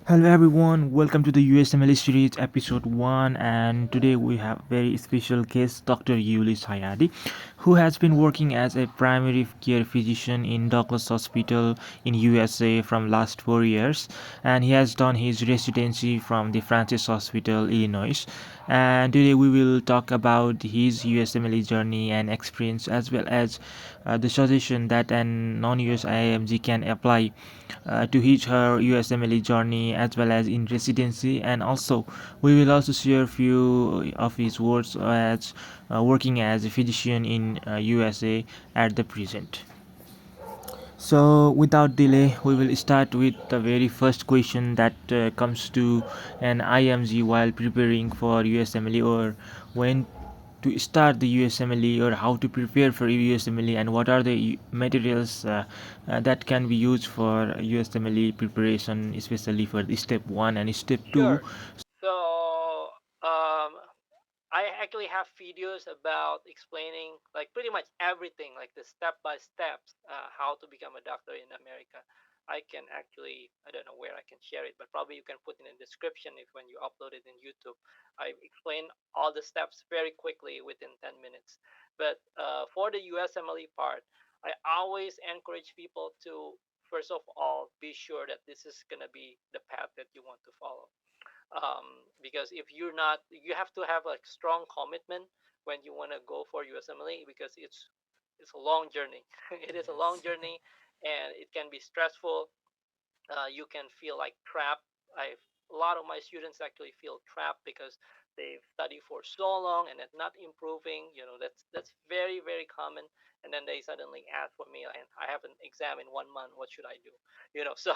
Hello everyone, welcome to the USMLE series episode 1, and today we have very special guest Dr. Yulis Haryadi, who has been working as a primary care physician in Douglas Hospital in USA from last 4 years, and he has done his residency from the Francis Hospital, Illinois. And today we will talk about his USMLE journey and experience, as well as the suggestion that an non-US IMG can apply to his her USMLE journey as well as in residency. And also we will also share few of his words as working as a physician in USA at the present. So without delay, we will start with the very first question that comes to an IMG while preparing for USMLE, or when to start the USMLE, or how to prepare for USMLE, and what are the materials that can be used for USMLE preparation, especially for the step 1 and step 2. Sure. So, um, I actually have videos about explaining like pretty much everything, like the step by steps, how to become a doctor in America. I can actually, I don't know where I can share it, but probably you can put in a description if when you upload it in YouTube. I explain all the steps very quickly within 10 minutes. But for the USMLE part, I always encourage people to, first of all, be sure that this is going to be the path that you want to follow, because if you're not, you have to have a strong commitment when you want to go for USMLE, because it's a long journey. It is a long Yes. journey, and it can be stressful. You can feel like trapped. I've A lot of my students actually feel trapped because they've studied for so long and it's not improving. That's very very common. And then they suddenly ask for me, and I have an exam in 1 month. What should I do? So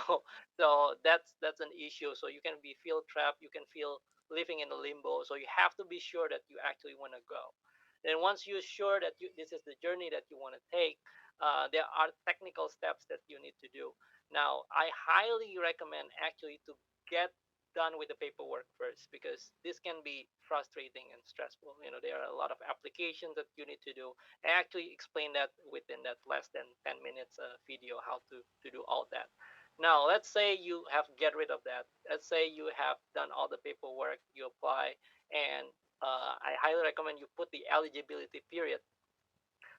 that's an issue. So you can be feel trapped. You can feel living in a limbo. So you have to be sure that you actually want to go. Then once you're sure that this is the journey that you want to take, there are technical steps that you need to do. Now, I highly recommend actually to get done with the paperwork first, because this can be frustrating and stressful. There are a lot of applications that you need to do. I actually explain that within that less than 10 minutes video, how to do all that. Now, let's say you have get rid of that. Let's say you have done all the paperwork, you apply, and I highly recommend you put the eligibility period.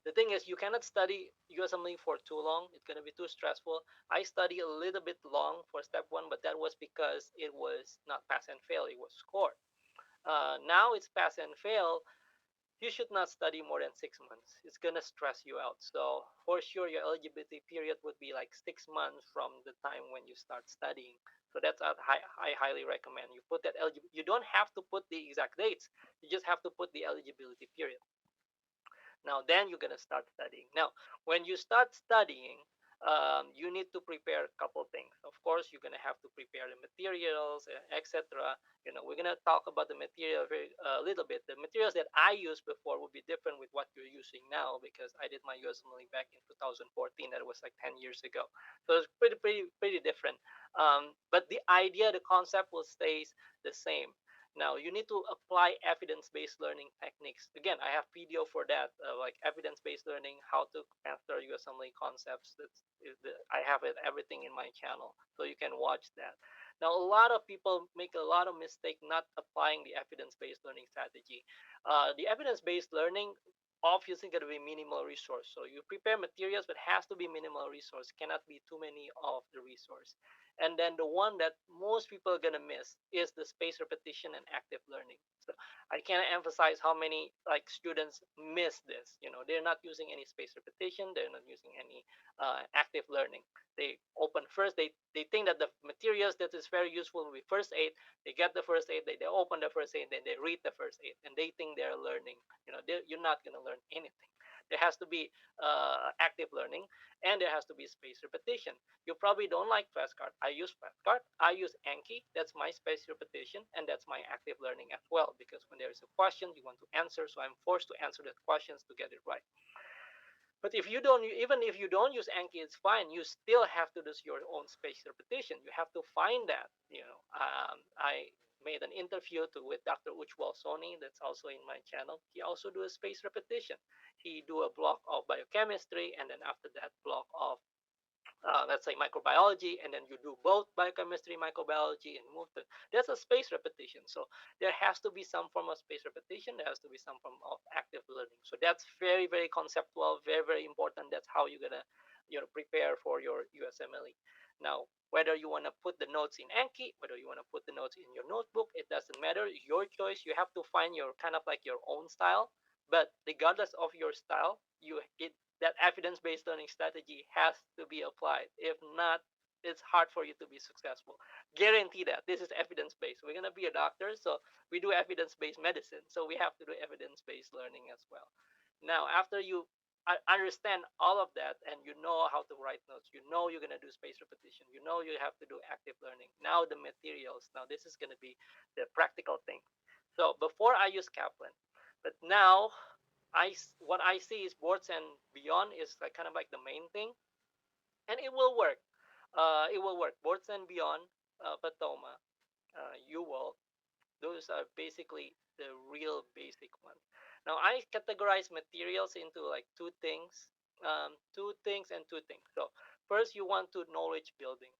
The thing is, you cannot study USMLE for too long. It's going to be too stressful. I study a little bit long for step one, but that was because it was not pass and fail, it was score. Now it's pass and fail. You should not study more than 6 months. It's going to stress you out. So, for sure, your eligibility period would be like 6 months from the time when you start studying. So, that's what I highly recommend. You put that you don't have to put the exact dates, you just have to put the eligibility period. Now, then you're going to start studying. Now, when you start studying, you need to prepare a couple things. Of course, you're going to have to prepare the materials, etc. We're going to talk about the material a little bit. The materials that I used before will be different with what you're using now, because I did my USMLE back in 2014. That was like 10 years ago. So it's pretty different. But the idea, the concept will stays the same. Now, you need to apply evidence-based learning techniques. Again, I have video for that, like evidence-based learning, how to master USMLE concepts. I have it everything in my channel, so you can watch that. Now, a lot of people make a lot of mistake not applying the evidence-based learning strategy. The evidence-based learning obviously going to be minimal resource. So you prepare materials, but has to be minimal resource. Cannot be too many of the resource. And then the one that most people are going to miss is the space repetition and active learning. So I can't emphasize how many like students miss this. They're not using any space repetition. They're not using any active learning. They open first. They think that the materials that is very useful will be first aid. They get the first aid. They open the first aid. Then they read the first aid, and they think they're learning. You're not going to learn anything. There has to be active learning, and there has to be space repetition. You probably don't like flashcard. I use flashcard. I use Anki. That's my space repetition, and that's my active learning as well. Because when there is a question you want to answer, so I'm forced to answer that questions to get it right. But if you don't, even if you don't use Anki, it's fine. You still have to do your own space repetition. You have to find that. I made an interview with Dr. Ujwal Soni. That's also in my channel. He also do a space repetition. He do a block of biochemistry, and then after that block of let's say microbiology, and then you do both biochemistry, microbiology, and move to that's a space repetition. So there has to be some form of space repetition. There has to be some form of active learning. So that's very, very conceptual, very, very important. That's how you're gonna, prepare for your USMLE. Now, whether you want to put the notes in Anki, whether you want to put the notes in your notebook, it doesn't matter. Your choice. You have to find your kind of like your own style. But regardless of your style, that evidence-based learning strategy has to be applied. If not, it's hard for you to be successful. Guarantee that this is evidence-based. We're gonna be a doctor, so we do evidence-based medicine. So we have to do evidence-based learning as well. Now, after you understand all of that and you know how to write notes, you know you're gonna do space repetition, you know you have to do active learning. Now the materials. Now this is gonna be the practical thing. So before I use Kaplan, but now what I see is boards and beyond is like kind of like the main thing, and it will work. It will work. Boards and beyond, Patoma, you will. Those are basically the real basic ones. Now I categorize materials into like two things and two things. So first, you want to knowledge building.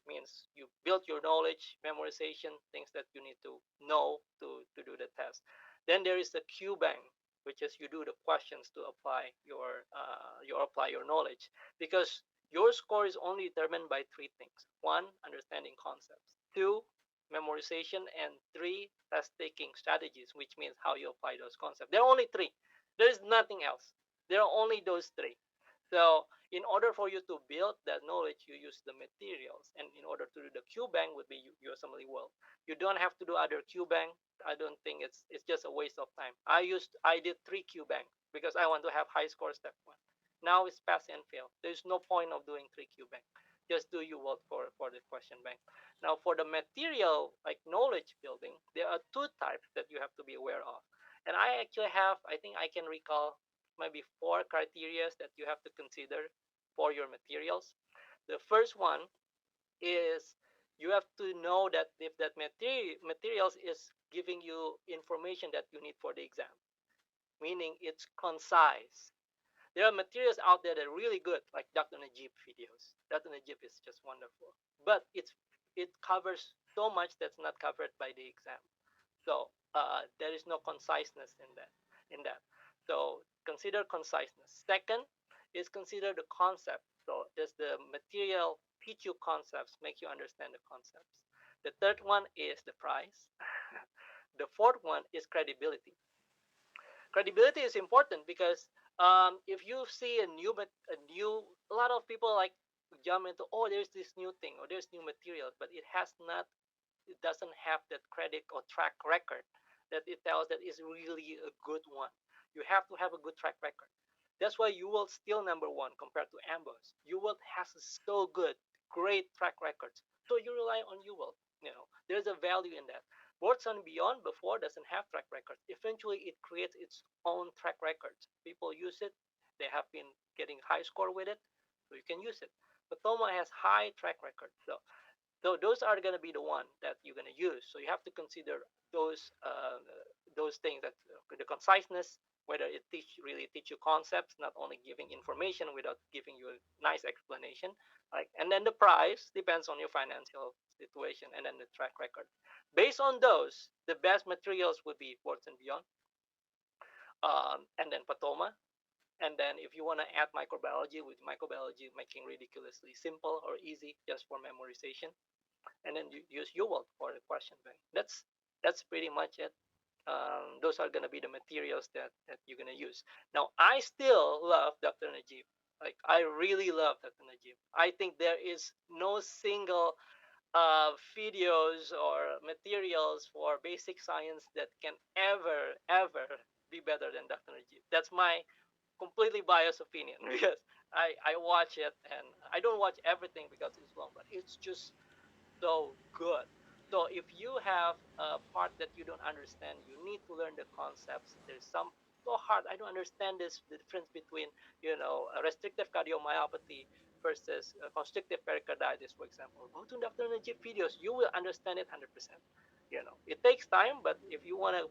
Means you build your knowledge, memorization, things that you need to know to do the test. Then there is the Q bank, which is you do the questions to apply your knowledge, because your score is only determined by three things: one, understanding concepts; two, memorization; and three, test taking strategies, which means how you apply those concepts. There are only three. There is nothing else. There are only those three. So in order for you to build that knowledge, you use the materials. And in order to do the Q bank would be USMLE World. You don't have to do other Q bank. I don't think it's just a waste of time. I did three Q bank because I want to have high score step one. Now it's pass and fail. There's no point of doing three Q bank. Just do your work for the question bank. Now for the material like knowledge building, there are two types that you have to be aware of. And I think I can recall maybe four criteria that you have to consider for your materials. The first one is you have to know that if that materials is giving you information that you need for the exam, meaning it's concise. There are materials out there that are really good, like Dr. Najib videos. Dr. Najib is just wonderful, but it covers so much that's not covered by the exam. So there is no conciseness in that. In that, so consider conciseness. Second is consider the concept. So does the material teach you concepts, make you understand the concepts? The third one is the price. The fourth one is credibility. Credibility is important because if you see a lot of people like jump into, oh, there's this new thing or there's new materials, but it doesn't have that credit or track record that it tells that is really a good one. You have to have a good track record. That's why you will still number one compared to Ambos. You will has so good, great track records. So you rely on you will. There's a value in that. Boards and Beyond before doesn't have track records. Eventually, it creates its own track records. People use it. They have been getting high score with it, so you can use it. But Toma has high track record. So those are going to be the one that you're going to use. So you have to consider those things, that the conciseness, whether it really teach you concepts, not only giving information without giving you a nice explanation. Like, and then the price depends on your financial situation, and then the track record. Based on those, the best materials would be Boards and Beyond, and then Patoma. And then if you want to add microbiology, with microbiology making ridiculously simple or easy just for memorization, and then you use UWorld for the question bank. That's pretty much it. Those are going to be the materials that you're going to use. Now, I still love Dr. Najib. Like, I really love Dr. Najib. I think there is no single videos or materials for basic science that can ever be better than Dr. Najib. That's my completely biased opinion because I watch it, and I don't watch everything because it's long, but it's just so good. So if you have a part that you don't understand, you need to learn the concepts. There's some so hard. I don't understand the difference between a restrictive cardiomyopathy versus constrictive pericarditis, for example. Go to Dr. Najib videos. You will understand it 100%. It takes time, but if you want to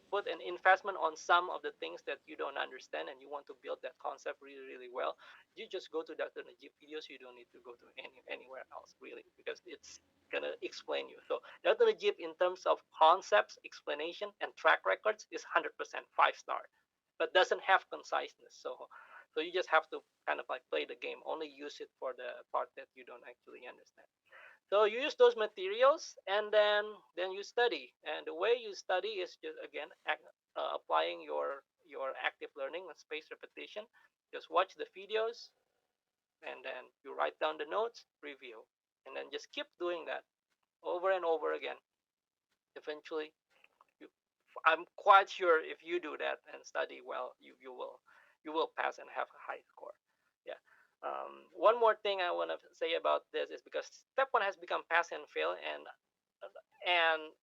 put an investment on some of the things that you don't understand and you want to build that concept really, really well, you just go to Dr. Najib videos. You don't need to go to anywhere else really, because it's gonna explain you. So Dr. Najib, in terms of concepts, explanation, and track records, is 100% 5 star, but doesn't have conciseness. So you just have to kind of like play the game. Only use it for the part that you don't actually understand. So you use those materials, and then you study. And the way you study is just again applying your active learning and spaced repetition. Just watch the videos, and then you write down the notes, review, and then just keep doing that over and over again. Eventually, you, I'm quite sure if you do that and study well, you will pass and have a high score. Yeah. One more thing I want to say about this is because step one has become pass and fail, and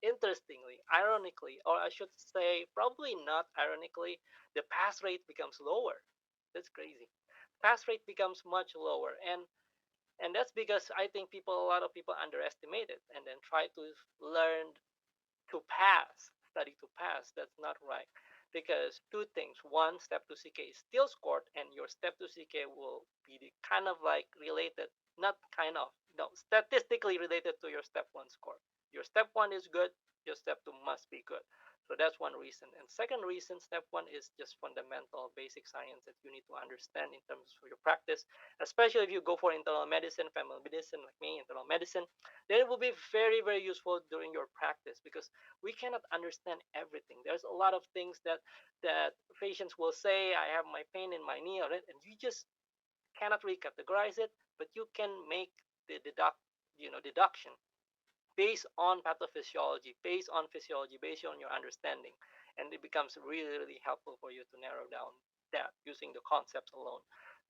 interestingly, ironically, or I should say probably not ironically, the pass rate becomes lower. That's crazy. Pass rate becomes much lower, and that's because I think a lot of people underestimate it and then try to learn to pass, study to pass. That's not right. Because two things. One, step 2 CK is still scored, and your step 2 CK will be kind of like related, not kind of, no, statistically related to your step 1 score. Your step 1 is good, your step 2 must be good. So that's one reason. And second reason, step 1 is just fundamental basic science that you need to understand in terms of your practice, especially if you go for internal medicine, family medicine, like me, internal medicine, then it will be very, very useful during your practice because we cannot understand everything. There's a lot of things that patients will say, I have my pain in my knee, and you just cannot recategorize it, but you can make the deduction based on pathophysiology, based on physiology, based on your understanding, and it becomes really, really helpful for you to narrow down that using the concepts alone.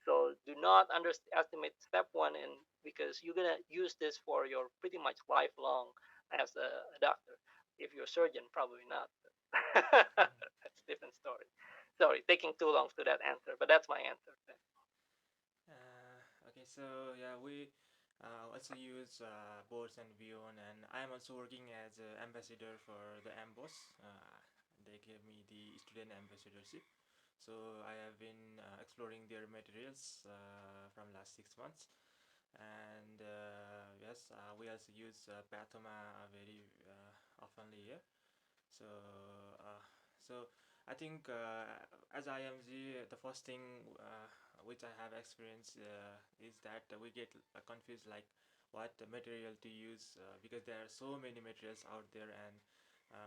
So do not underestimate step one, and because you're gonna use this for your pretty much lifelong as a doctor. If you're a surgeon, probably not. That's a different story. Sorry, taking too long to that answer, but that's my answer. Okay, so yeah, we also use boards and Beyond, and I'm also working as an ambassador for the AMBOS. They gave me the student ambassadorship, so I have been exploring their materials from last 6 months. And yes, we also use Pathoma very oftenly here. So, uh, so I think as IMG, the first thing which I have experienced is that we get confused like what material to use because there are so many materials out there, and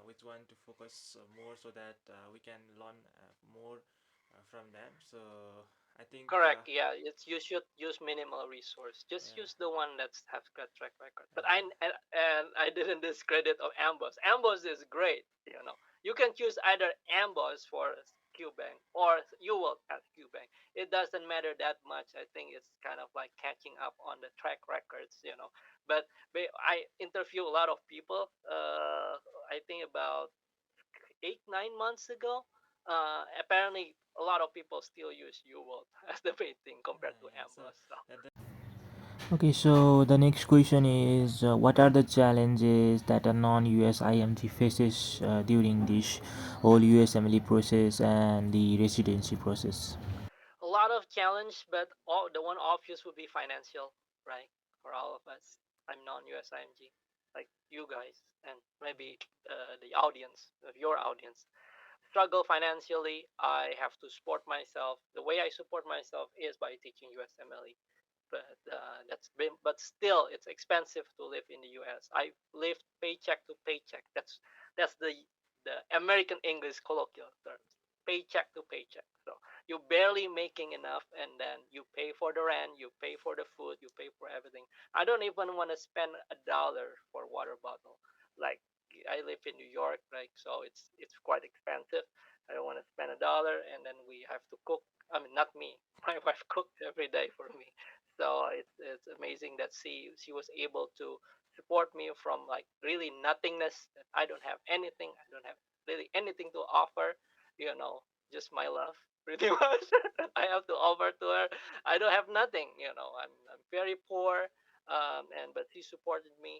which one to focus more so that we can learn more from them. So I think Correct. Yeah, you should use minimal resource. Just yeah, use the one that's have got track record. But yeah, I didn't discredit of Amboss. Amboss is great. You can choose either Amboss for QBank or you will at QBank. It doesn't matter that much. I think it's kind of like catching up on the track records. But I interview a lot of people. I think about 8 9 months ago. Apparently, a lot of people still use UWorld as the main thing compared to yeah. So Amboss. So. that Okay, so the next question is what are the challenges that a non US IMT faces during this whole USMLE process and the residency process? A lot of challenge, but the one obvious would be financial, right? For all of us. I'm non-US IMG, like you guys, and maybe the audience, of your audience. Struggle financially. I have to support myself. The way I support myself is by teaching USMLE. But still, it's expensive to live in the U.S. I live paycheck to paycheck. That's the American English colloquial terms. Paycheck to paycheck. So you're barely making enough, and then you pay for the rent, you pay for the food, you pay for everything. I don't even want to spend $1 for water bottle. Like I live in New York, right? So it's quite expensive. I don't want to spend $1, and then we have to cook. I mean, not me. My wife cooks every day for me. So it's amazing that she was able to support me from like really nothingness. That I don't have anything. I don't have really anything to offer. Just my love, pretty much. I have to offer to her. I don't have nothing. I'm very poor. But she supported me,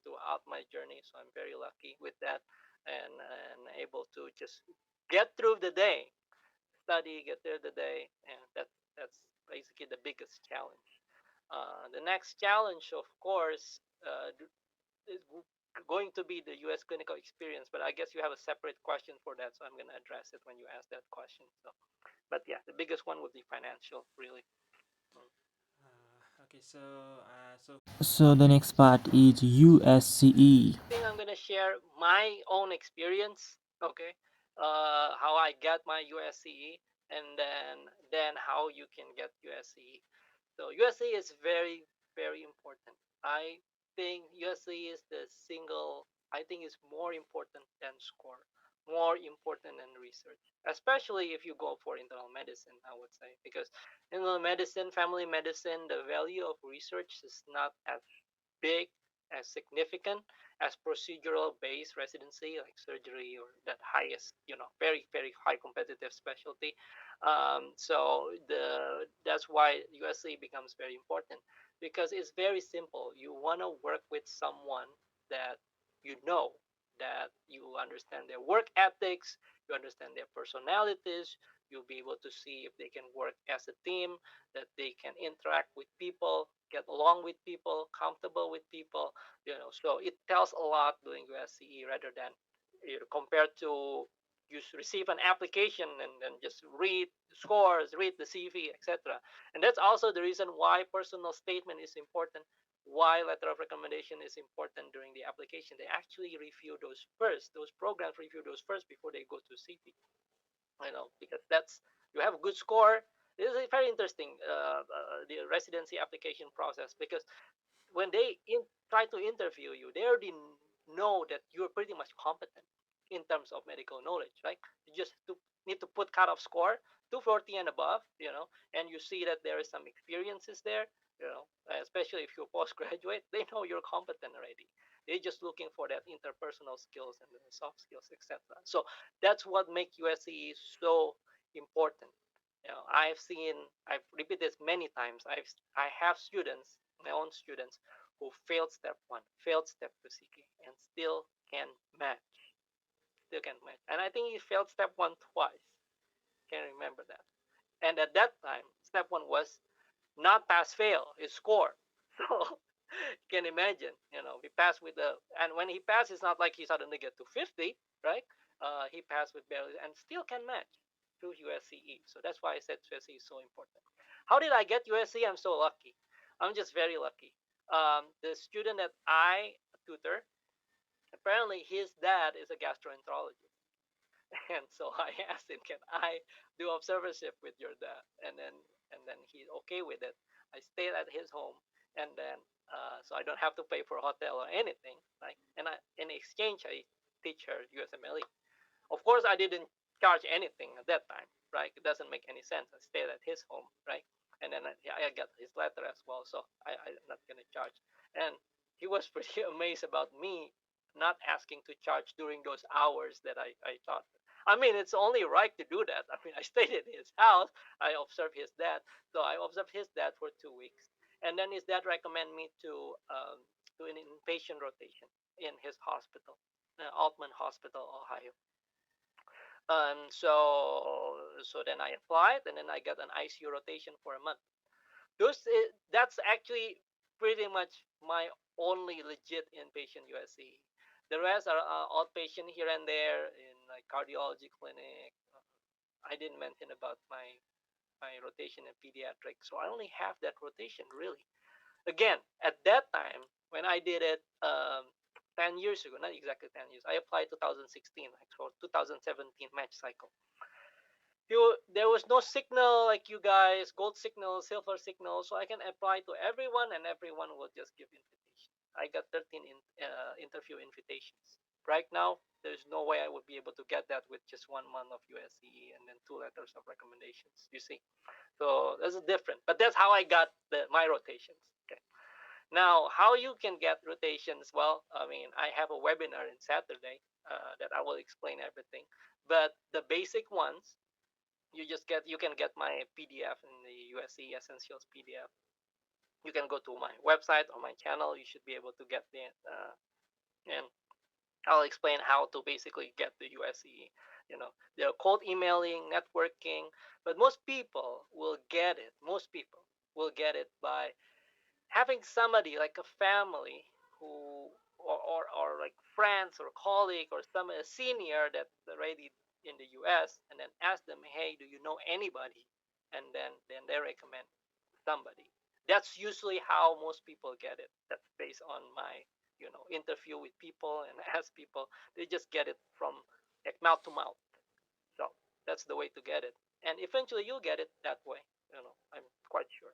throughout my journey. So I'm very lucky with that. And able to just get through the day, study, get through the day, and that's basically the biggest challenge. The next challenge, of course, is going to be the U.S. clinical experience, but I guess you have a separate question for that, so I'm going to address it when you ask that question. So, but yeah, the biggest one would be financial, really. Mm. So the next part is USCE. I think I'm gonna share my own experience. Okay, how I got my USCE, and then how you can get USCE. So USCE is very very important. I think USCE is the single. I think is more important than score, more important than research, especially if you go for internal medicine. I would say because internal medicine, family medicine, the value of research is not as big, as significant as procedural based residency like surgery or that highest, very very high competitive specialty. So that's why USC becomes very important because it's very simple. You want to work with someone that you know, that you understand their work ethics, you understand their personalities, you'll be able to see if they can work as a team, that they can interact with people, get along with people, comfortable with people. So it tells a lot doing USCE rather than compared to you receive an application and then just read the scores, read the CV, etc. And that's also the reason why personal statement is important, why letter of recommendation is important during the application. They actually review those first. Those programs review those first before they go to CV. Because that's you have a good score. This is very interesting, the residency application process, because when they try to interview you, they already know that you're pretty much competent in terms of medical knowledge, right? You just need to put cutoff score 240 and above, and you see that there is some experiences there, especially if you're postgraduate, they know you're competent already. They're just looking for that interpersonal skills and the soft skills, etc. So that's what makes USC so important. I've repeated this many times. I have students, my own students, who failed step one, failed step two CK, and match, still can match. And I think he failed step one twice. Can remember that. And at that time, step one was not pass fail, it's score. So you can imagine, he passed with and when he passed, it's not like he suddenly get to 50, right? He passed with barely and still can match to USCE. So that's why I said USCE is so important. How did I get USCE? I'm so lucky. I'm just very lucky. The student that I tutor, apparently his dad is a gastroenterologist. And so I asked him, "Can I do observership with your dad?" And then he's okay with it. I stayed at his home, and then so I don't have to pay for a hotel or anything. Like, and in exchange, I teach her USMLE. Of course, I didn't charge anything at that time, right? It doesn't make any sense. I stayed at his home, right? And then I got his letter as well, so I'm not gonna charge. And he was pretty amazed about me not asking to charge during those hours that I taught. I mean, it's only right to do that. I mean, I stayed in his house. I observed his dad. So I observed his dad for 2 weeks. And then his dad recommended me to an inpatient rotation in his hospital, Altman Hospital, Ohio. So then I applied, and then I got an ICU rotation for a month. That's actually pretty much my only legit inpatient USC. The rest are outpatient here and there in like cardiology clinic. I didn't mention about my rotation in pediatrics, so I only have that rotation really. Again, at that time when I did it 10 years ago, not exactly 10 years, I applied 2016, like so 2017 match cycle. There was no signal like you guys, gold signal, silver signal, so I can apply to everyone and everyone will just give invitation. I got 13 interview invitations. Right now, there's no way I would be able to get that with just 1 month of USCE and then 2 letters of recommendations. You see, so that's different. But that's how I got my rotations. Okay. Now, how you can get rotations? Well, I mean, I have a webinar in Saturday that I will explain everything. But the basic ones, you can get my PDF in the USC Essentials PDF. You can go to my website or my channel. You should be able to get the and I'll explain how to basically get the USCE. They're cold emailing, networking, but most people will get it. Most people will get it by having somebody like a family who or like friends or colleague or some a senior that's already in the US, and then ask them, hey, do you know anybody? And then they recommend somebody. That's usually how most people get it. That's based on my interview with people and ask people. They just get it from like mouth to mouth. So that's the way to get it, and eventually you'll get it that way. I'm quite sure.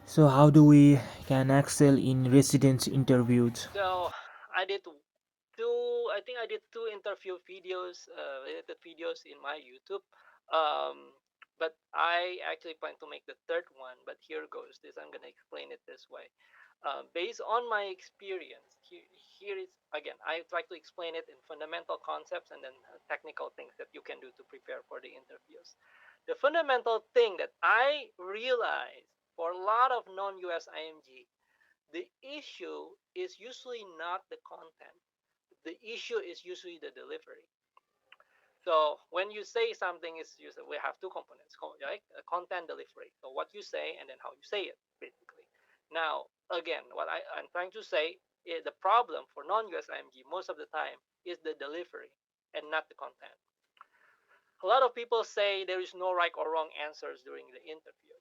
So how do we can excel in residency interviews? So I did two. I think I did two interview videos, related videos in my YouTube. Um, but I actually plan to make the third one. But here goes. This I'm gonna explain it this way. Based on my experience, here is again. I try to explain it in fundamental concepts and then technical things that you can do to prepare for the interviews. The fundamental thing that I realized for a lot of non-US IMG, the issue is usually not the content. The issue is usually the delivery. So when you say something, is usually we have two components, right? Content delivery. So what you say and then how you say it, basically. Now, again, what I'm trying to say is the problem for non-US IMG most of the time is the delivery and not the content. A lot of people say there is no right or wrong answers during the interview.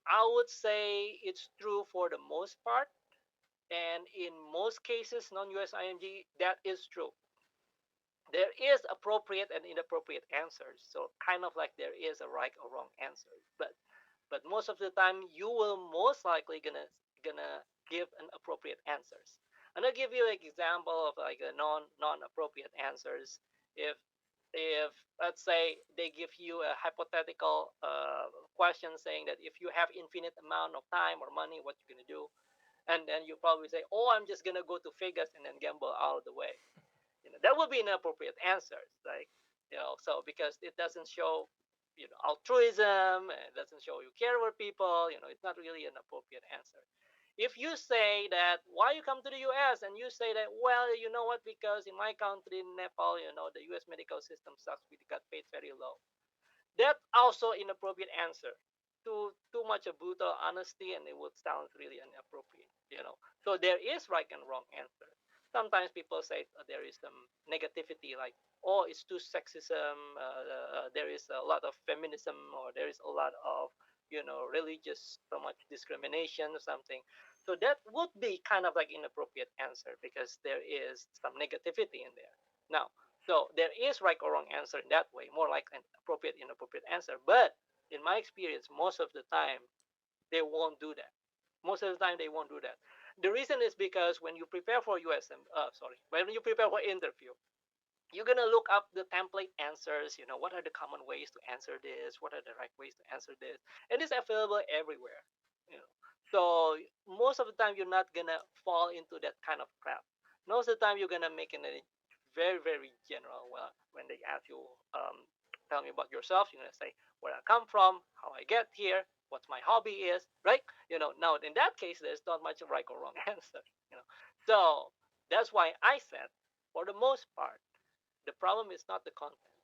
I would say it's true for the most part, and in most cases, non-US IMG, that is true. There is appropriate and inappropriate answers. So kind of like there is a right or wrong answer. But most of the time you will most likely gonna give an appropriate answers. And I'll give you an example of like a non appropriate answers. If let's say they give you a hypothetical question saying that if you have infinite amount of time or money, what you're gonna do, and then you probably say, oh, I'm just gonna go to Vegas and then gamble all the way. That would be an appropriate answer, like, so because it doesn't show altruism, and it doesn't show you care for people. It's not really an appropriate answer. If you say that why you come to the US, and you say that, well, you know what, because in my country, Nepal, the US medical system sucks, we got paid very low. That's also inappropriate answer. Too much of brutal honesty, and it would sound really inappropriate. So there is right and wrong answer. Sometimes people say there is some negativity, like, oh, it's too sexism. There is a lot of feminism, or there is a lot of religious, so much discrimination or something. So that would be kind of like inappropriate answer because there is some negativity in there. Now, so there is right or wrong answer in that way, more like an appropriate, inappropriate answer. But in my experience, most of the time they won't do that. Most of the time they won't do that. The reason is because when you prepare for when you prepare for interview, you're gonna look up the template answers. What are the common ways to answer this? What are the right ways to answer this? And it's available everywhere. You know, so most of the time you're not gonna fall into that kind of trap. Most of the time you're gonna make it very very general. Well, when they ask you, tell me about yourself, you're gonna say where I come from, how I get here, what my hobby is, right? Now in that case, there's not much right or wrong answer. So that's why I said, for the most part, the problem is not the content.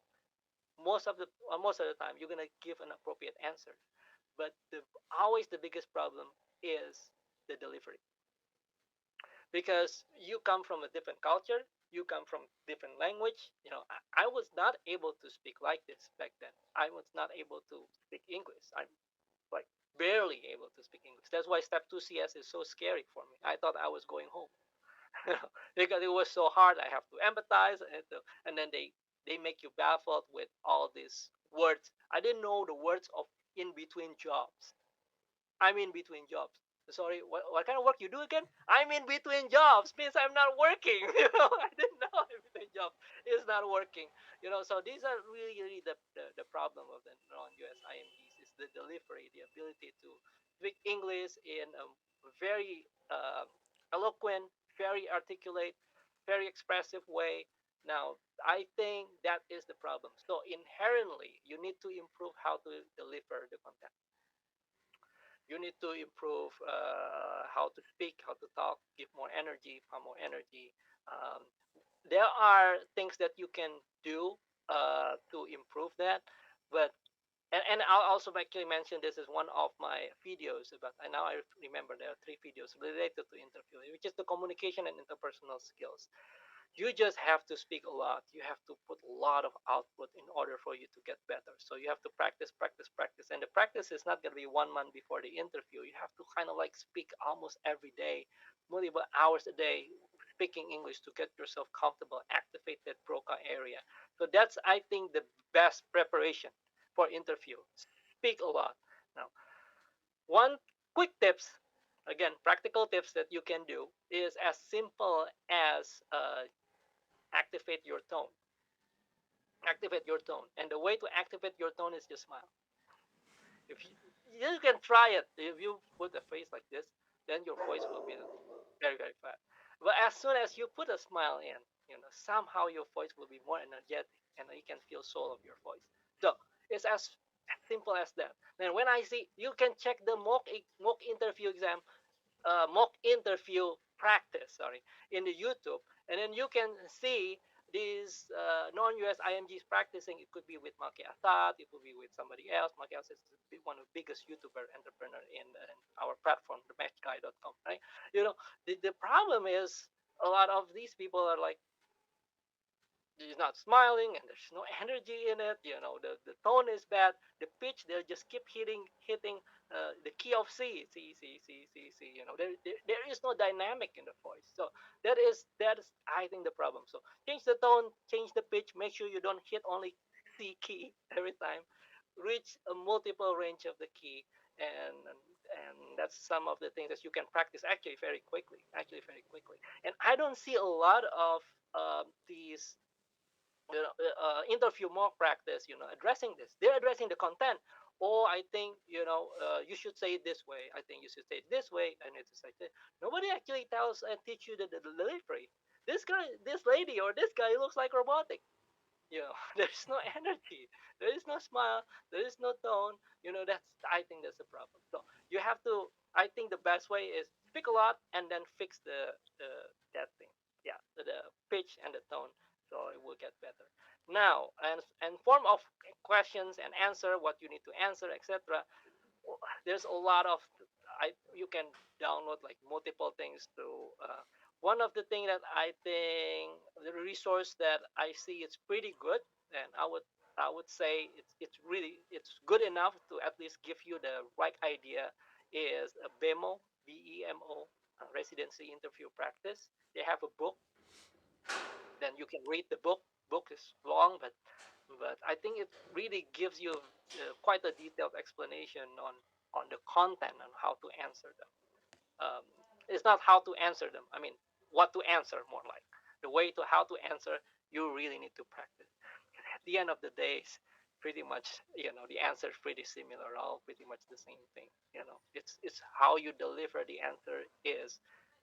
Most of the time, you're gonna give an appropriate answer, but always the biggest problem is the delivery, because you come from a different culture, you come from different language. I was not able to speak like this back then. I was not able to speak English. I'm like barely able to speak English. That's why Step 2 CS is so scary for me. I thought I was going home. Because it was so hard. I have to empathize, and then they make you baffled with all these words. I didn't know the words of in between jobs. I'm in between jobs. Sorry, what kind of work you do again? I'm in between jobs means I'm not working. I didn't know I'm in between jobs. It's not working. So these are really, really the problem of the non-US IMGs is the delivery, the ability to speak English in a very eloquent, very articulate, very expressive way. Now, I think that is the problem. So inherently, you need to improve how to deliver the content. You need to improve how to speak, how to talk, give more energy, far more energy. Um, there are things that you can do to improve that, but and I'll also actually mention this as one of my videos about. And now I remember there are three videos related to interviewing, which is the communication and interpersonal skills. You just have to speak a lot. You have to put a lot of output in order for you to get better. So you have to practice, practice, practice. And the practice is not going to be 1 month before the interview. You have to kind of like speak almost every day, multiple hours a day, speaking English to get yourself comfortable, activate that Broca area. So that's, I think, the best preparation for interview. Speak a lot. Now, one quick tips, again, practical tips that you can do is as simple as activate your tone. Activate your tone. And the way to activate your tone is just smile. If you can try it, if you put a face like this, then your voice will be very, very flat. But as soon as you put a smile in, somehow your voice will be more energetic and you can feel soul of your voice. So it's as simple as that. Then when I see, you can check the mock interview exam, mock interview practice, sorry, in the YouTube, and then you can see these non-US IMGs practicing. It could be with Maki Assad, it could be with somebody else. Maki Assad is one of the biggest YouTuber entrepreneur in our platform, thematchguy.com, right? The problem is a lot of these people are like, he's not smiling and there's no energy in it. The tone is bad, the pitch, they'll just keep hitting the key of C. There is no dynamic in the voice. So that is I think the problem. So change the tone, change the pitch, make sure you don't hit only C key every time, reach a multiple range of the key. And that's some of the things that you can practice actually very quickly. And I don't see a lot of these interview mock practice, addressing this. They're addressing the content. Oh, I think, you should say it this way. I think you should say it this way. And it's like this. Nobody actually tells and teach you the delivery. This guy, this lady, or this guy looks like robotic. There's no energy, there is no smile, there is no tone. That's, I think that's the problem. So you have to, I think the best way is speak a lot and then fix the that thing. Yeah, the pitch and the tone, so it will get better. Now, and form of questions and answer, what you need to answer, etc. There's a lot of, you can download like multiple things to one of the thing that I think, the resource that I see, it's pretty good, and I would say it's good enough to at least give you the right idea, is a BEMO, residency interview practice. They have a book, then you can read the book. Book is long, but I think it really gives you quite a detailed explanation on the content and how to answer them. Um, it's not how to answer them. I mean, what to answer, more like the way to how to answer. You really need to practice. At the end of the day, it's pretty much, the answer is pretty similar, all pretty much the same thing. It's how you deliver the answer is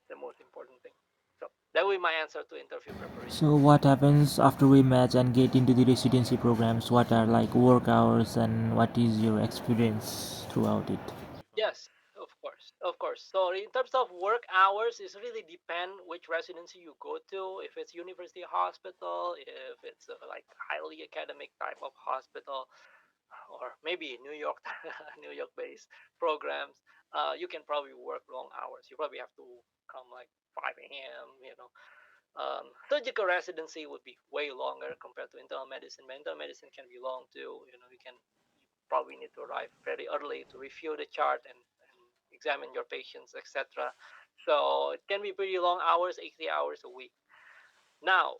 the most important thing. So that will be my answer to interview preparation. So what happens after we match and get into the residency programs? What are like work hours and what is your experience throughout it? Yes, of course, of course. So in terms of work hours, it really depend which residency you go to. If it's university hospital, if it's like highly academic type of hospital, or maybe New York, New York based programs, you can probably work long hours. You probably have to come like 5 a.m. Surgical residency would be way longer compared to internal medicine. But internal medicine can be long too. You probably need to arrive very early to review the chart and examine your patients, etc. So it can be pretty long hours, 80 hours a week. Now,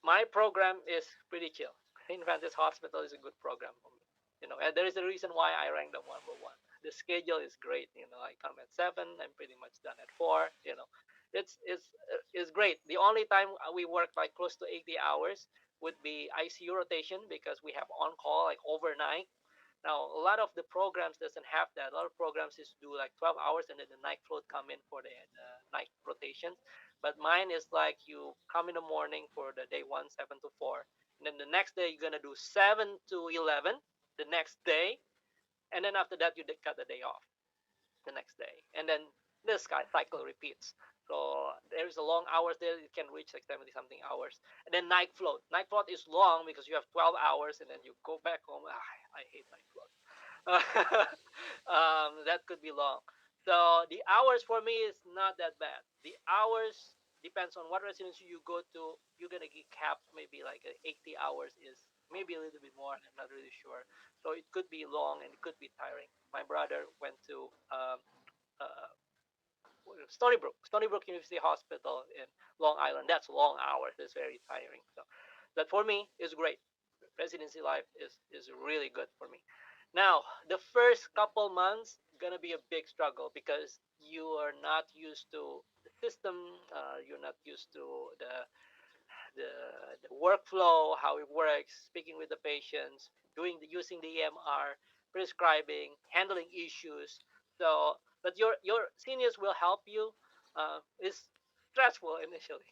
my program is pretty chill. St. Francis Hospital is a good program for me. And there is a reason why I rank them 1 by 1. The schedule is great. I come at 7. I'm pretty much done at 4. It's great. The only time we work like close to 80 hours would be ICU rotation, because we have on call like overnight. Now, a lot of the programs doesn't have that. A lot of programs is do like 12 hours and then the night float come in for the night rotations. But mine is like you come in the morning for the day 1, 7 to 4. And then the next day, you're going to do 7 to 11 the next day. And then after that, you cut the day off the next day. And then this cycle repeats. So there's a long hours there. It can reach like 70 something hours. And then night float. Night float is long because you have 12 hours and then you go back home. I hate night float. That could be long. So the hours for me is not that bad. The hours depends on what residency you go to. You're gonna get capped maybe like 80 hours is maybe a little bit more. I'm not really sure. So it could be long and it could be tiring. My brother went to uh, Stony Brook University Hospital in Long Island. That's long hours. It's very tiring. So that for me is great. Residency life is really good for me. Now, the first couple months gonna be a big struggle because you are not used to the system. You're not used to the the workflow, how it works, speaking with the patients, using the EMR, prescribing, handling issues. So, but your seniors will help you. It's stressful initially.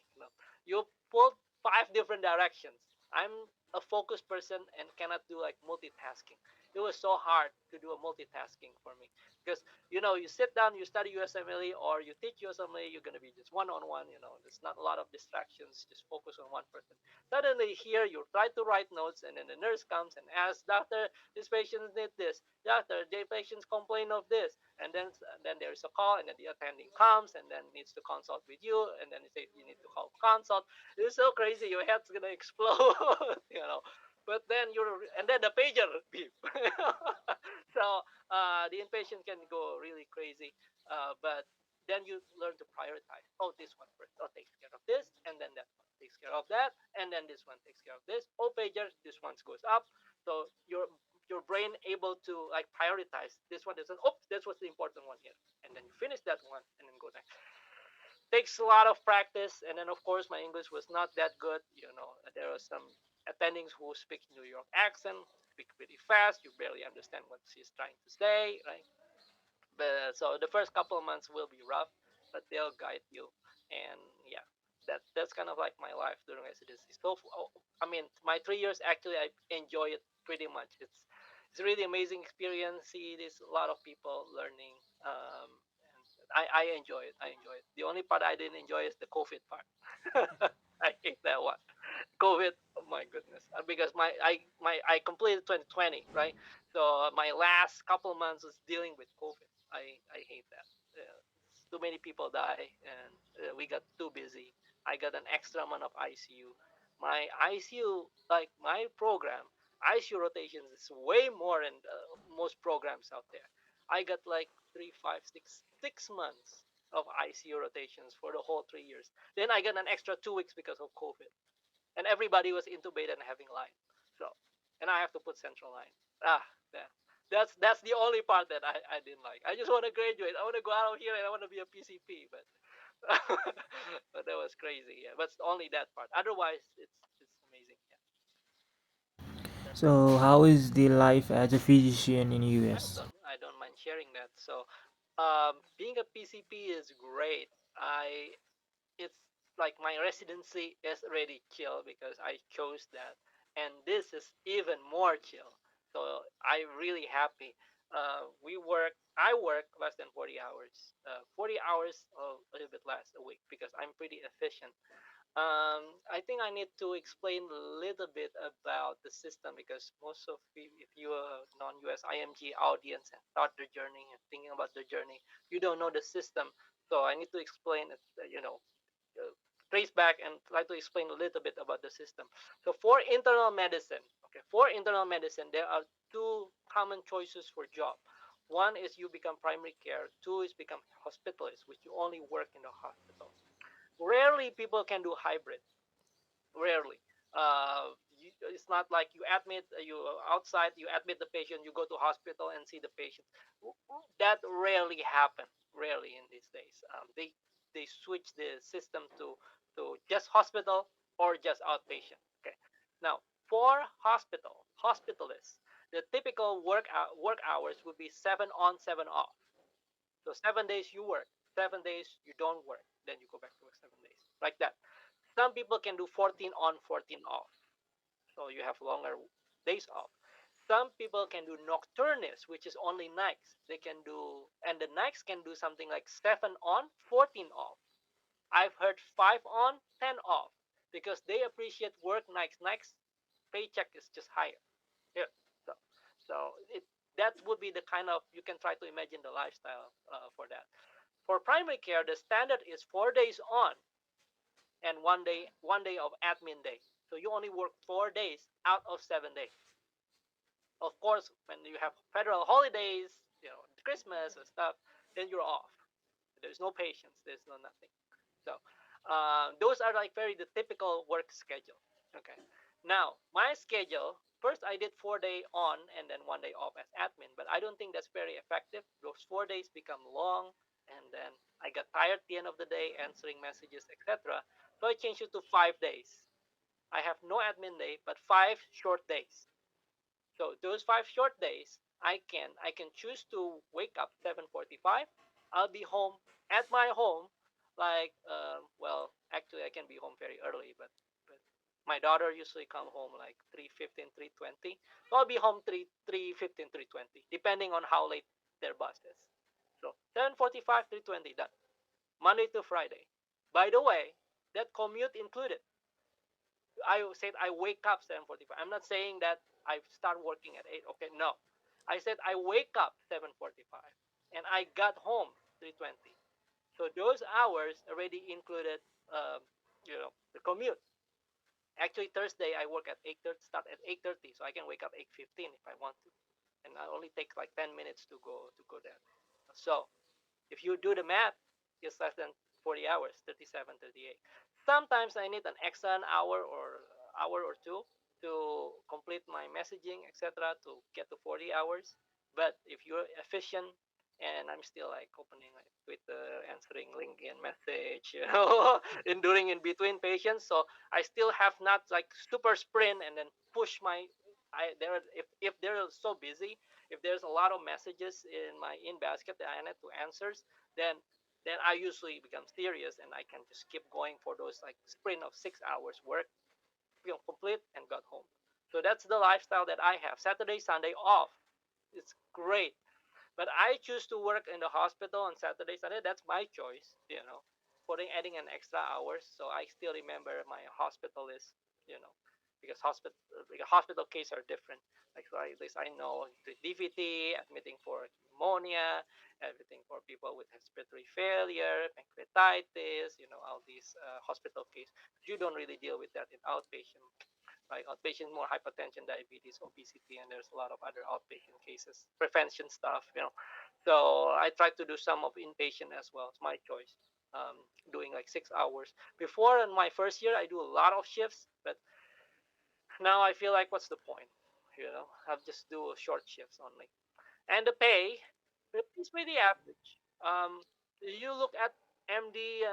You pull five different directions. I'm a focused person and cannot do like multitasking. It was so hard to do a multitasking for me because you sit down, you study USMLE or you teach USMLE, you're going to be just one on one. There's not a lot of distractions, just focus on one person. Suddenly, here you try to write notes, and then the nurse comes and asks, Doctor, this patient need this. Doctor, the patients complain of this. And then there's a call, and then the attending comes and then needs to consult with you, and then they say you need to call consult. It's so crazy, your head's going to explode. But then and then the pager beep. So the inpatient can go really crazy, but then you learn to prioritize. Oh, this one first. Oh, takes care of this, and then that one takes care of that, and then this one takes care of this. Oh, pager, this one goes up. So your brain able to like prioritize this one. This one. Oh, this was the important one here, and then you finish that one, and then go next. Takes a lot of practice, and then of course my English was not that good. There are some attendings who speak New York accent, speak pretty fast. You barely understand what she's trying to say, right? But so the first couple of months will be rough, but they'll guide you. And yeah, that's kind of like my life during residency. So I mean, my 3 years actually I enjoy it pretty much. It's a really amazing experience. See, there's a lot of people learning. And I enjoy it. I enjoy it. The only part I didn't enjoy is the COVID part. I hate that one. COVID. Oh my goodness. Because I completed 2020, right? So my last couple of months was dealing with COVID. I hate that. Too many people die, and we got too busy. I got an extra amount of ICU. My ICU, like my program, ICU rotations is way more than most programs out there. I got like 3, 5, 6 months of ICU rotations for the whole 3 years. Then I got an extra 2 weeks because of COVID, and everybody was intubated and having line. So, and I have to put central line. Ah, that, that's the only part that I didn't like. I just want to graduate. I want to go out of here and I want to be a PCP, but but that was crazy. Yeah, but only that part. Otherwise, it's amazing. Yeah, that's it. So, how is the life as a physician in US? I don't mind sharing that. So, being a PCP is great. I It's like my residency is already chill because I chose that, and this is even more chill. So I'm really happy. I work less than 40 hours. 40 hours or a little bit less a week because I'm pretty efficient. I think I need to explain a little bit about the system because most of you, if you are non-US IMG audience and start their journey and thinking about their journey, you don't know the system. So I need to explain it, uh, trace back and try to explain a little bit about the system. So for internal medicine, there are two common choices for job. One is you become primary care. Two is become hospitalist, which you only work in the hospital. Rarely people can do hybrid. Rarely. It's not like you admit you outside, you admit the patient, you go to hospital and see the patient. That rarely happen. Rarely in these days. They switch the system to just hospital or just outpatient. Okay. Now for hospitalists, the typical work hours would be 7 on, 7 off. So 7 days you work, 7 days you don't work, then you go back to work 7 days, like that. Some people can do 14 on, 14 off. So you have longer days off. Some people can do nocturnus, which is only nights. They can do, and the nights can do something like 7 on, 14 off. I've heard 5 on, 10 off because they appreciate work nights. Next paycheck is just higher. Yeah. So, so that would be the kind of, you can try to imagine the lifestyle for that. For primary care, the standard is 4 days on and one day of admin day. So you only work 4 days out of 7 days. Of course, when you have federal holidays, Christmas and stuff, then you're off. There's no patients. There's no nothing. So those are like very the typical work schedule. Okay. Now my schedule. First, I did 4 day on and then 1 day off as admin, but I don't think that's very effective. Those 4 days become long, and then I got tired at the end of the day answering messages, etc. So I changed it to 5 days. I have no admin day, but 5 short days. So those 5 short days, I can choose to wake up 7:45. I'll be home at my home, like well, actually I can be home very early, but my daughter usually come home like 3:15, 3:20. So I'll be home 3:15, 3:20, depending on how late their bus is. So 7:45, 3:20 done. Monday to Friday. By the way, that commute included. I said I wake up 7:45. I'm not saying that I start working at 8. Okay, no. I said I wake up 7:45 and I got home 3:20. So those hours already included the commute. Actually Thursday I work at 8:30, start at 8:30, so I can wake up 8:15 if I want to. And I only take like 10 minutes to go there. So if you do the math, it's less than 40 hours, 37, 38. Sometimes I need an extra an hour or two to complete my messaging, etc., to get to 40 hours. But if you're efficient, and I'm still like opening like Twitter, answering LinkedIn message, and doing in between patients, so I still have not like super sprint and then push my. I there if they're so busy, if there's a lot of messages in my in basket that I need to answer, then I usually become serious and I can just keep going for those like sprint of 6 hours work, complete and got home. So that's the lifestyle that I have. Saturday, Sunday off. It's great. But I choose to work in the hospital on Saturday, Sunday. That's my choice, putting adding an extra hours. So I still remember my hospital is, you know, because hospital cases are different. Like so at least I know the DVT, admitting for pneumonia, everything for people with respiratory failure, pancreatitis, all these hospital cases. You don't really deal with that in outpatient, right? Outpatient more hypertension, diabetes, obesity, and there's a lot of other outpatient cases, prevention stuff. So I try to do some of inpatient as well. It's my choice. Doing like 6 hours. Before in my first year, I do a lot of shifts, but now I feel like what's the point? I'll just do short shifts only. And the pay is pretty average. You look at MD,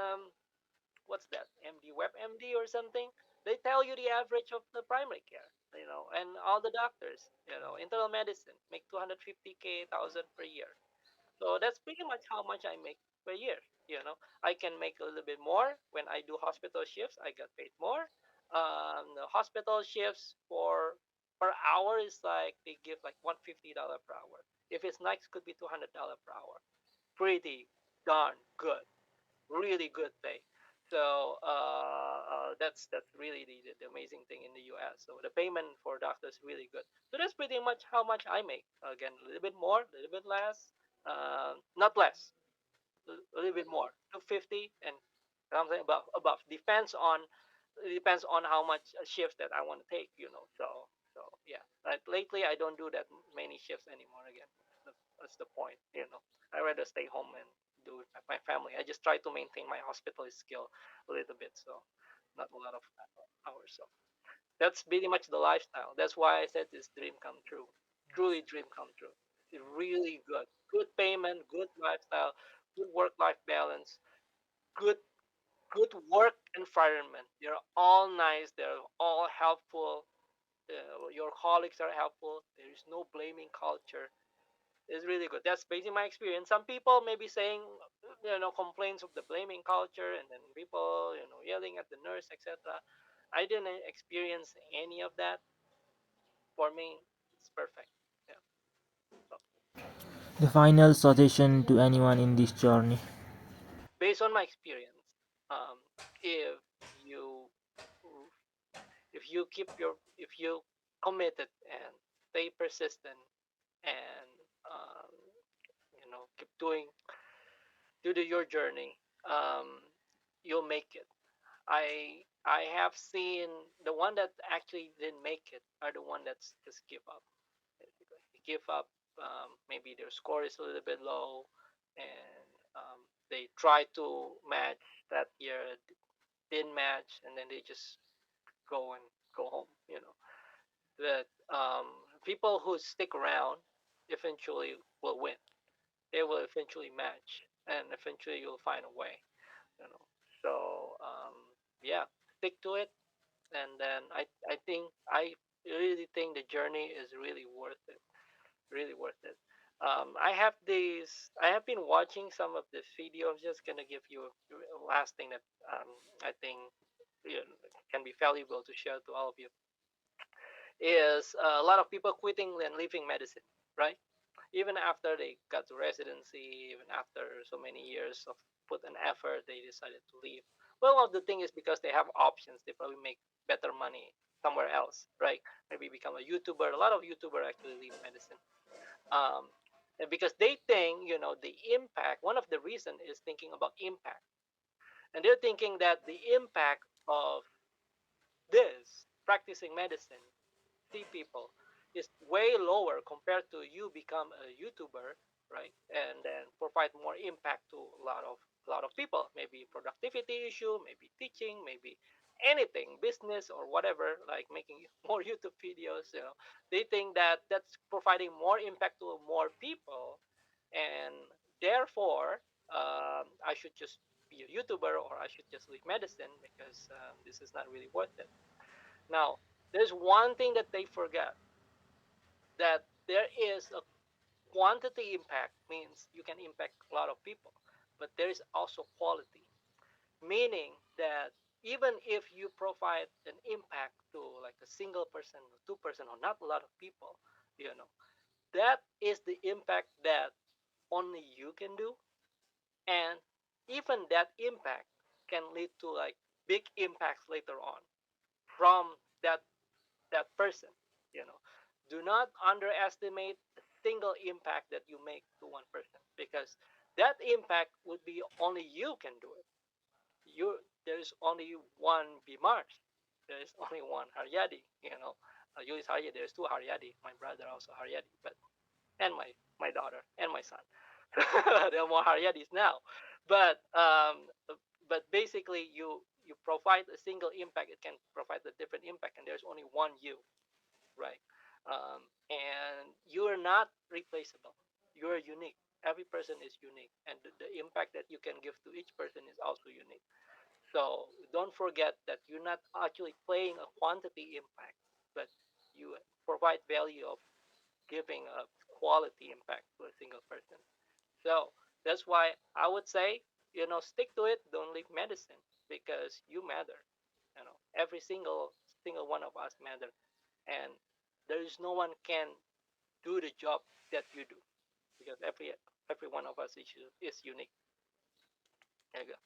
what's that? MD Web MD or something. They tell you the average of the primary care, and all the doctors, internal medicine make 250K thousand per year. So that's pretty much how much I make per year. I can make a little bit more when I do hospital shifts. I get paid more. The hospital shifts for per hour is like they give like $150 per hour. If it's nights, could be $200 per hour. Pretty darn good, really good pay. So that's really the amazing thing in the U.S. So the payment for doctors is really good. So that's pretty much how much I make. Again, a little bit more, a little bit less, not less, a little bit more, 250 and something above. Depends on how much shifts that I want to take. So yeah. Like lately, I don't do that many shifts anymore. Again, that's the point. I rather stay home and do it with my family. I just try to maintain my hospital skill a little bit, so not a lot of hours. So that's pretty much the lifestyle. That's why I said this dream come true. Truly dream come true. It's really good. Good payment, good lifestyle, good work-life balance, good good work environment. They're all nice. They're all helpful. Your colleagues are helpful. There is no blaming culture. It's really good. That's basically my experience. Some people may be saying, complaints of the blaming culture, and then people, yelling at the nurse, etc. I didn't experience any of that. For me, it's perfect. Yeah. So The final suggestion to anyone in this journey. based on my experience. um, if you if you committed and stay persistent and um, keep doing your journey, you'll make it. I have seen the one that actually didn't make it are the one that's just give up. Basically, they give up. Maybe their score is a little bit low, and they try to match that year, didn't match, and then they just go and go home. That people who stick around eventually will win. They will eventually match, and eventually you'll find a way. You know. So yeah, stick to it, and then I really think the journey is really worth it. Really worth it. I have been watching some of this video. I'm just gonna give you a last thing that I think can be valuable to share to all of you is a lot of people quitting and leaving medicine, right? Even after they got to residency, even after so many years of put an effort, they decided to leave. Well, of the thing is because they have options. They probably make better money somewhere else, right? Maybe become a YouTuber. A lot of YouTubers actually leave medicine, um, because they think, the impact. One of the reason is thinking about impact, and they're thinking that the impact of this practicing medicine see people is way lower compared to you become a YouTuber, right? And then provide more impact to a lot of people. Maybe productivity issue, maybe teaching, maybe anything, business or whatever, like making more YouTube videos. They think that that's providing more impact to more people, and therefore I should just be a YouTuber or I should just leave medicine because this is not really worth it. Now, there's one thing that they forget, that there is a quantity impact, means you can impact a lot of people, but there is also quality, meaning that even if you provide an impact to like a single person or two-person or not a lot of people, you know that is the impact that only you can do. And even that impact can lead to like big impacts later on from that person. you know do not underestimate the single impact that you make to one person, because that impact would be only you can do it. There's only one Bimars, there's only one Haryadi. Yulis Haryadi, there's two Haryadi, my brother also Haryadi, but and my daughter and my son. There are more Haryadis now, but basically you provide a single impact, it can provide a different impact, and there's only one you, right? And you are not replaceable. You are unique. Every person is unique, and the impact that you can give to each person is also unique. So don't forget that you're not actually playing a quantity impact, but you provide value of giving a quality impact to a single person. So that's why I would say, stick to it. Don't leave medicine, because you matter. Every single one of us matter, and there is no one can do the job that you do, because every one of us is unique. There you go.